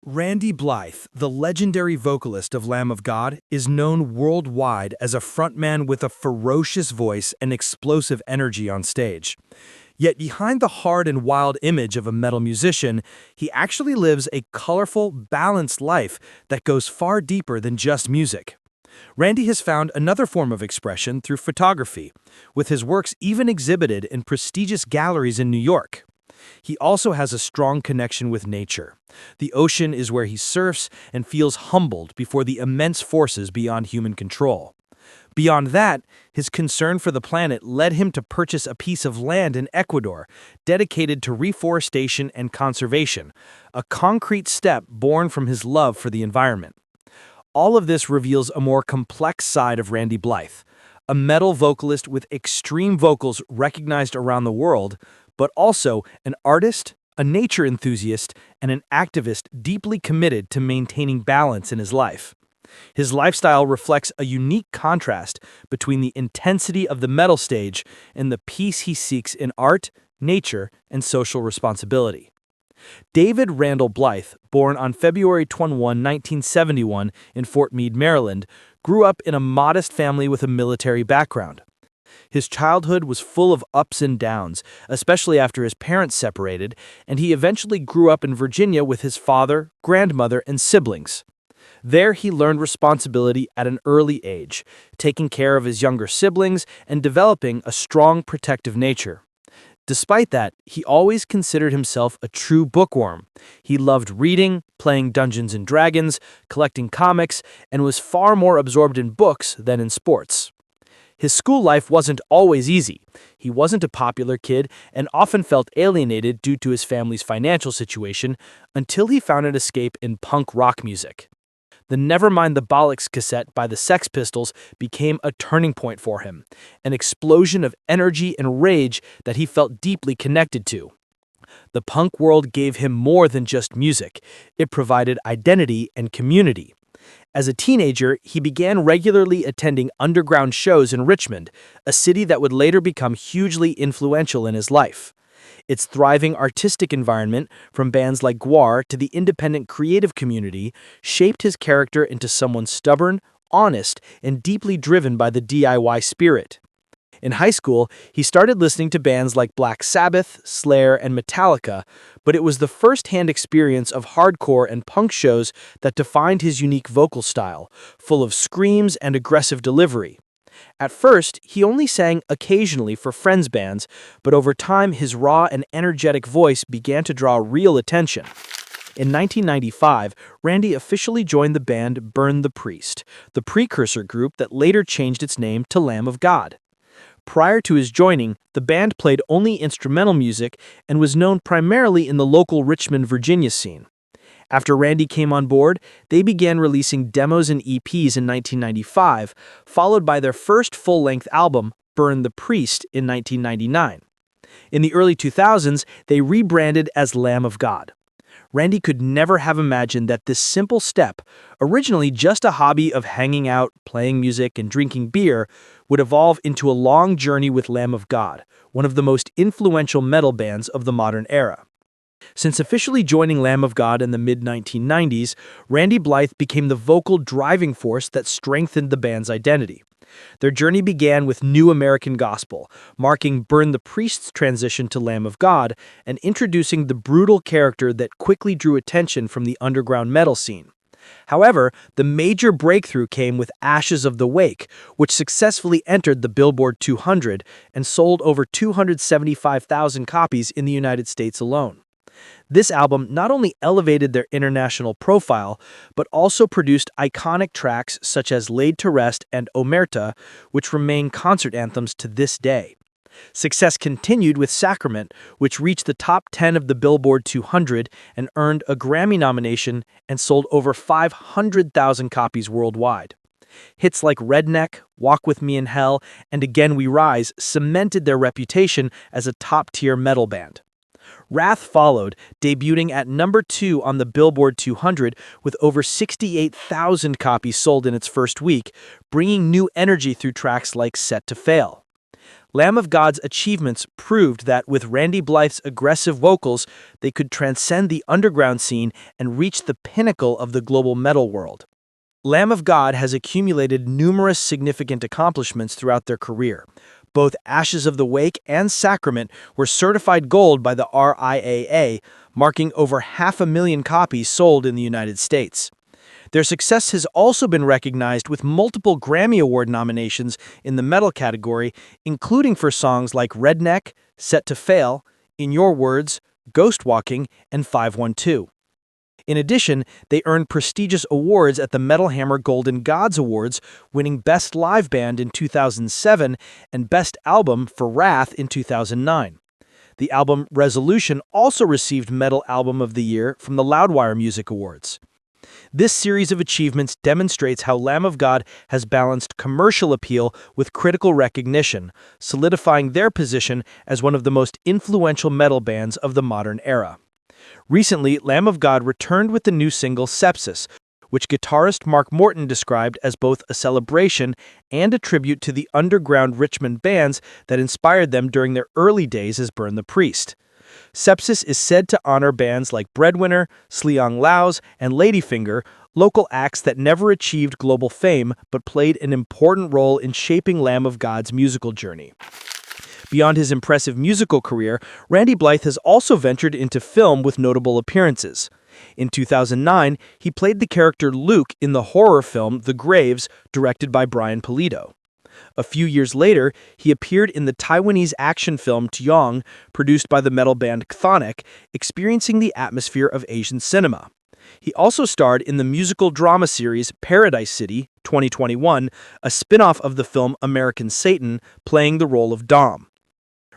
Randy Blythe, the legendary vocalist of Lamb of God, is known worldwide as a frontman with a ferocious voice and explosive energy on stage. Yet behind the hard and wild image of a metal musician, he actually lives a colorful, balanced life that goes far deeper than just music. Randy has found another form of expression through photography, with his works even exhibited in prestigious galleries in New York. He also has a strong connection with nature. The ocean is where he surfs and feels humbled before the immense forces beyond human control. Beyond that, his concern for the planet led him to purchase a piece of land in Ecuador dedicated to reforestation and conservation, a concrete step born from his love for the environment. All of this reveals a more complex side of Randy Blythe, a metal vocalist with extreme vocals recognized around the world, but also an artist, a nature enthusiast, and an activist deeply committed to maintaining balance in his life. His lifestyle reflects a unique contrast between the intensity of the metal stage and the peace he seeks in art, nature, and social responsibility. David Randall Blythe, born on February 21, 1971 in Fort Meade, Maryland, grew up in a modest family with a military background. His childhood was full of ups and downs, especially after his parents separated, and he eventually grew up in Virginia with his father, grandmother, and siblings. There he learned responsibility at an early age, taking care of his younger siblings and developing a strong protective nature. Despite that, he always considered himself a true bookworm. He loved reading, playing Dungeons and Dragons, collecting comics, and was far more absorbed in books than in sports. His school life wasn't always easy. He wasn't a popular kid and often felt alienated due to his family's financial situation until he found an escape in punk rock music. The Nevermind the Bollocks cassette by the Sex Pistols became a turning point for him, an explosion of energy and rage that he felt deeply connected to. The punk world gave him more than just music. It provided identity and community. As a teenager, he began regularly attending underground shows in Richmond, a city that would later become hugely influential in his life. Its thriving artistic environment, from bands like Gwar to the independent creative community, shaped his character into someone stubborn, honest, and deeply driven by the DIY spirit. In high school, he started listening to bands like Black Sabbath, Slayer, and Metallica, but it was the first-hand experience of hardcore and punk shows that defined his unique vocal style, full of screams and aggressive delivery. At first, he only sang occasionally for friends' bands, but over time his raw and energetic voice began to draw real attention. In 1995, Randy officially joined the band Burn the Priest, the precursor group that later changed its name to Lamb of God. Prior to his joining, the band played only instrumental music and was known primarily in the local Richmond, Virginia scene. After Randy came on board, they began releasing demos and EPs in 1995, followed by their first full-length album, Burn the Priest, in 1999. In the early 2000s, they rebranded as Lamb of God. Randy could never have imagined that this simple step, originally just a hobby of hanging out, playing music, and drinking beer, would evolve into a long journey with Lamb of God, one of the most influential metal bands of the modern era. Since officially joining Lamb of God in the mid-1990s, Randy Blythe became the vocal driving force that strengthened the band's identity. Their journey began with New American Gospel, marking Burn the Priest's transition to Lamb of God and introducing the brutal character that quickly drew attention from the underground metal scene. However, the major breakthrough came with Ashes of the Wake, which successfully entered the Billboard 200 and sold over 275,000 copies in the United States alone. This album not only elevated their international profile, but also produced iconic tracks such as Laid to Rest and Omerta, which remain concert anthems to this day. Success continued with Sacrament, which reached the top 10 of the Billboard 200 and earned a Grammy nomination and sold over 500,000 copies worldwide. Hits like Redneck, Walk With Me in Hell, and Again We Rise cemented their reputation as a top-tier metal band. Wrath followed, debuting at number 2 on the Billboard 200 with over 68,000 copies sold in its first week, bringing new energy through tracks like Set to Fail. Lamb of God's achievements proved that with Randy Blythe's aggressive vocals, they could transcend the underground scene and reach the pinnacle of the global metal world. Lamb of God has accumulated numerous significant accomplishments throughout their career. Both Ashes of the Wake and Sacrament were certified gold by the RIAA, marking over 500,000 copies sold in the United States. Their success has also been recognized with multiple Grammy Award nominations in the metal category, including for songs like Redneck, Set to Fail, In Your Words, Ghost Walking, and 512. In addition, they earned prestigious awards at the Metal Hammer Golden Gods Awards, winning Best Live Band in 2007 and Best Album for Wrath in 2009. The album Resolution also received Metal Album of the Year from the Loudwire Music Awards. This series of achievements demonstrates how Lamb of God has balanced commercial appeal with critical recognition, solidifying their position as one of the most influential metal bands of the modern era. Recently, Lamb of God returned with the new single Sepsis, which guitarist Mark Morton described as both a celebration and a tribute to the underground Richmond bands that inspired them during their early days as Burn the Priest. Sepsis is said to honor bands like Breadwinner, Sleong Laos, and Ladyfinger, local acts that never achieved global fame but played an important role in shaping Lamb of God's musical journey. Beyond his impressive musical career, Randy Blythe has also ventured into film with notable appearances. In 2009, he played the character Luke in the horror film The Graves, directed by Brian Pulido. A few years later, he appeared in the Taiwanese action film Tiong, produced by the metal band Chthonic, experiencing the atmosphere of Asian cinema. He also starred in the musical drama series Paradise City, 2021, a spin-off of the film American Satan, playing the role of Dom.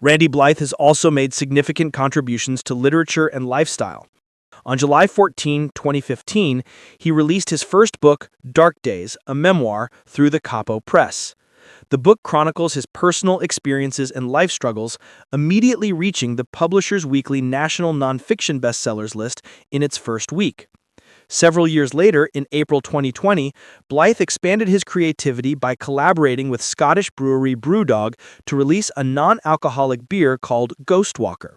Randy Blythe has also made significant contributions to literature and lifestyle. On July 14, 2015, he released his first book, Dark Days, a memoir, through the Capo Press. The book chronicles his personal experiences and life struggles, immediately reaching the Publishers Weekly National Nonfiction Bestsellers list in its first week. Several years later, in April 2020, Blythe expanded his creativity by collaborating with Scottish brewery Brewdog to release a non-alcoholic beer called Ghost Walker.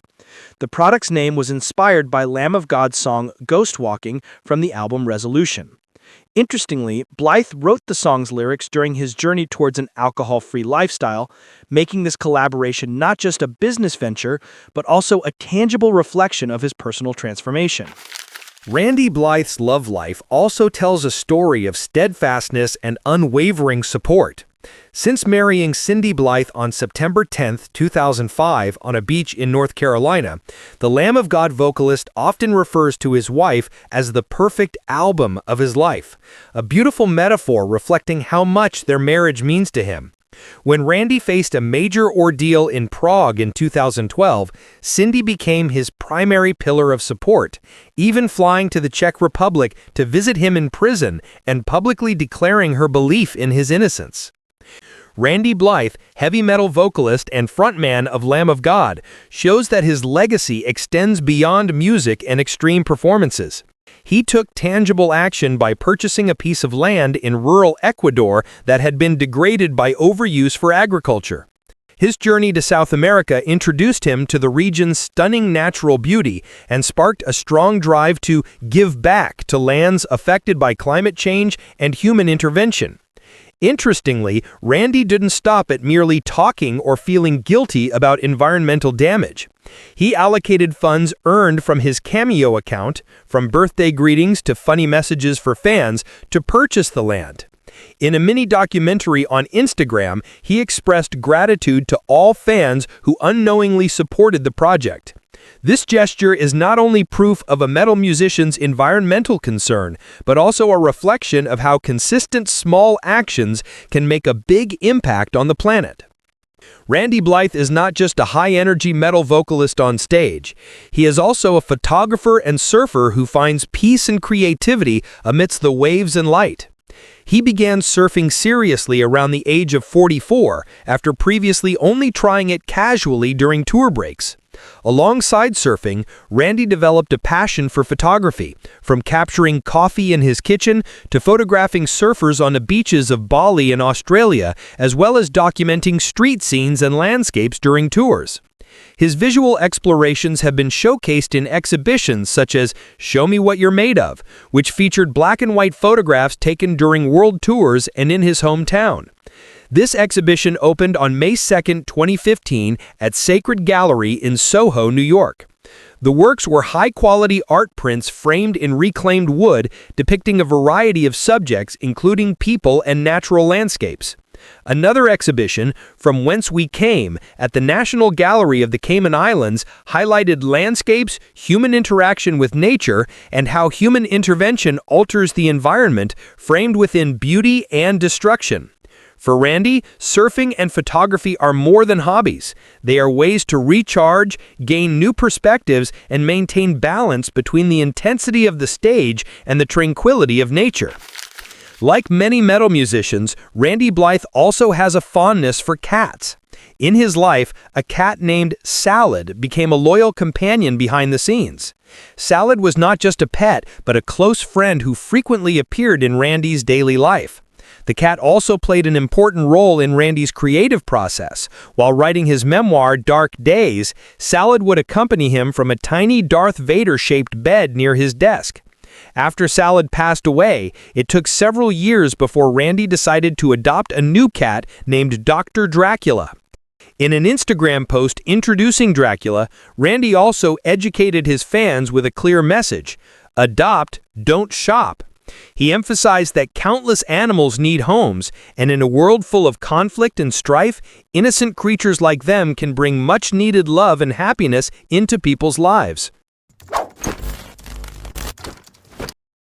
The product's name was inspired by Lamb of God's song Ghost Walking from the album Resolution. Interestingly, Blythe wrote the song's lyrics during his journey towards an alcohol-free lifestyle, making this collaboration not just a business venture, but also a tangible reflection of his personal transformation. Randy Blythe's love life also tells a story of steadfastness and unwavering support. Since marrying Cindy Blythe on September 10, 2005, on a beach in North Carolina, the Lamb of God vocalist often refers to his wife as the perfect album of his life, a beautiful metaphor reflecting how much their marriage means to him. When Randy faced a major ordeal in Prague in 2012, Cindy became his primary pillar of support, even flying to the Czech Republic to visit him in prison and publicly declaring her belief in his innocence. Randy Blythe, heavy metal vocalist and frontman of Lamb of God, shows that his legacy extends beyond music and extreme performances. He took tangible action by purchasing a piece of land in rural Ecuador that had been degraded by overuse for agriculture. His journey to South America introduced him to the region's stunning natural beauty and sparked a strong drive to give back to lands affected by climate change and human intervention. Interestingly, Randy didn't stop at merely talking or feeling guilty about environmental damage. He allocated funds earned from his Cameo account, from birthday greetings to funny messages for fans, to purchase the land. In a mini-documentary on Instagram, he expressed gratitude to all fans who unknowingly supported the project. This gesture is not only proof of a metal musician's environmental concern, but also a reflection of how consistent small actions can make a big impact on the planet. Randy Blythe is not just a high-energy metal vocalist on stage. He is also a photographer and surfer who finds peace and creativity amidst the waves and light. He began surfing seriously around the age of 44 after previously only trying it casually during tour breaks. Alongside surfing, Randy developed a passion for photography, from capturing coffee in his kitchen to photographing surfers on the beaches of Bali and Australia, as well as documenting street scenes and landscapes during tours. His visual explorations have been showcased in exhibitions such as Show Me What You're Made Of, which featured black and white photographs taken during world tours and in his hometown. This exhibition opened on May 2, 2015 at Sacred Gallery in Soho, New York. The works were high-quality art prints framed in reclaimed wood depicting a variety of subjects including people and natural landscapes. Another exhibition, From Whence We Came, at the National Gallery of the Cayman Islands highlighted landscapes, human interaction with nature, and how human intervention alters the environment, framed within beauty and destruction. For Randy, surfing and photography are more than hobbies. They are ways to recharge, gain new perspectives, and maintain balance between the intensity of the stage and the tranquility of nature. Like many metal musicians, Randy Blythe also has a fondness for cats. In his life, a cat named Salad became a loyal companion behind the scenes. Salad was not just a pet, but a close friend who frequently appeared in Randy's daily life. The cat also played an important role in Randy's creative process. While writing his memoir, Dark Days, Salad would accompany him from a tiny Darth Vader-shaped bed near his desk. After Salad passed away, it took several years before Randy decided to adopt a new cat named Dr. Dracula. In an Instagram post introducing Dracula, Randy also educated his fans with a clear message: adopt, don't shop. He emphasized that countless animals need homes, and in a world full of conflict and strife, innocent creatures like them can bring much-needed love and happiness into people's lives.